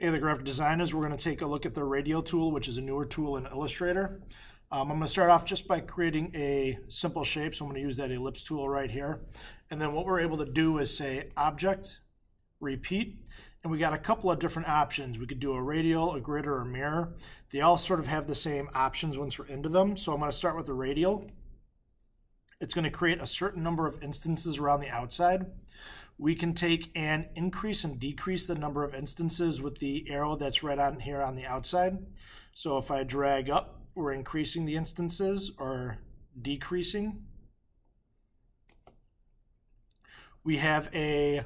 Hey, the graphic designers, we're going to take a look at the radial tool, which is a newer tool in Illustrator. I'm going to start off just by creating a simple shape. So I'm going to use that ellipse tool right here. And then what we're able to do is say object, repeat. And we got a couple of different options. We could do a radial, a grid, or a mirror. They all sort of have the same options once we're into them. So I'm going to start with the radial. It's going to create a certain number of instances around the outside. We can take and increase and decrease the number of instances with the arrow that's right on here on the outside. So if I drag up, we're increasing the instances or decreasing. We have a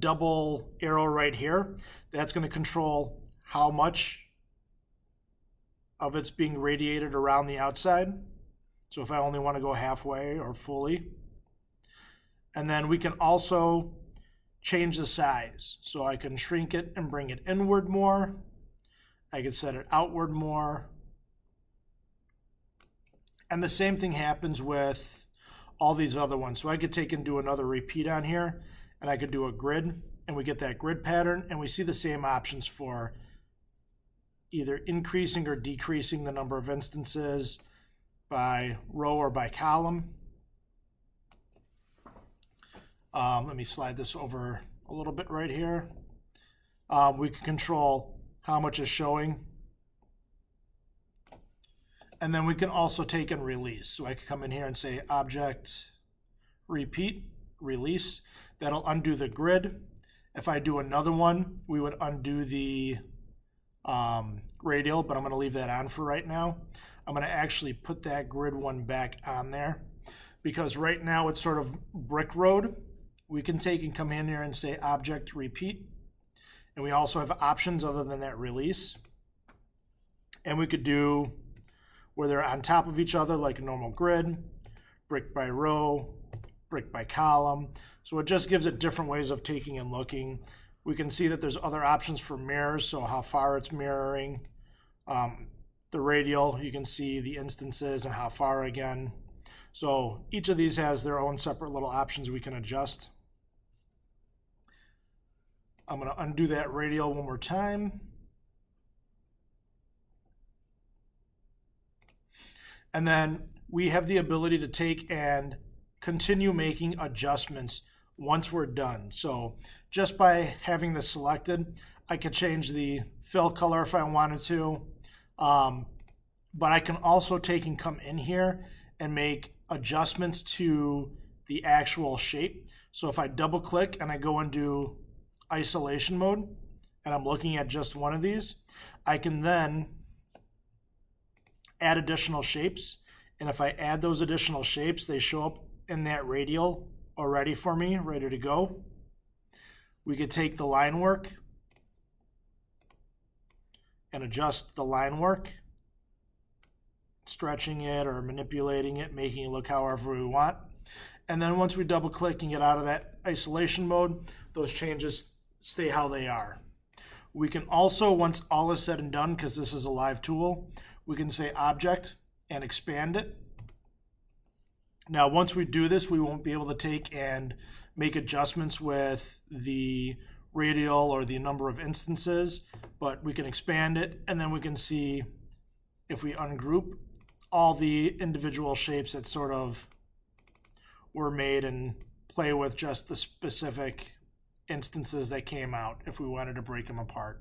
double arrow right here. That's going to control how much of it's being radiated around the outside. So if I only want to go halfway or fully. And then we can also change the size. So I can shrink it and bring it inward more. I can set it outward more. And the same thing happens with all these other ones. So I could take and do another repeat on here, and I could do a grid, and we get that grid pattern, and we see the same options for either increasing or decreasing the number of instances by row or by column. Let me slide this over a little bit right here. We can control how much is showing. And then we can also take and release. So I can come in here and say object, repeat, release. That'll undo the grid. If I do another one, we would undo the radial, but I'm going to leave that on for right now. I'm going to actually put that grid one back on there because right now it's sort of brick road. We can take and come in here and say object, repeat. And we also have options other than that release. And we could do where they're on top of each other like a normal grid, brick by row, brick by column. So it just gives it different ways of taking and looking. We can see that there's other options for mirrors, so how far it's mirroring. The radial, you can see the instances and how far again. So each of these has their own separate little options we can adjust. I'm going to undo that radial one more time. And then we have the ability to take and continue making adjustments once we're done. So just by having this selected, I could change the fill color if I wanted to. But I can also take and come in here and make adjustments to the actual shape. So if I double click and I go into isolation mode and I'm looking at just one of these, I can then add additional shapes. And if I add those additional shapes, they show up in that radial already for me, ready to go. We could take the line work and adjust the line work, stretching it or manipulating it, making it look however we want. And then once we double click and get out of that isolation mode, those changes stay how they are. We can also, once all is said and done, because this is a live tool, we can say object and expand it. Now, once we do this, we won't be able to take and make adjustments with the radial or the number of instances, but we can expand it, and then we can see if we ungroup all the individual shapes that sort of were made and play with just the specific instances that came out if we wanted to break them apart.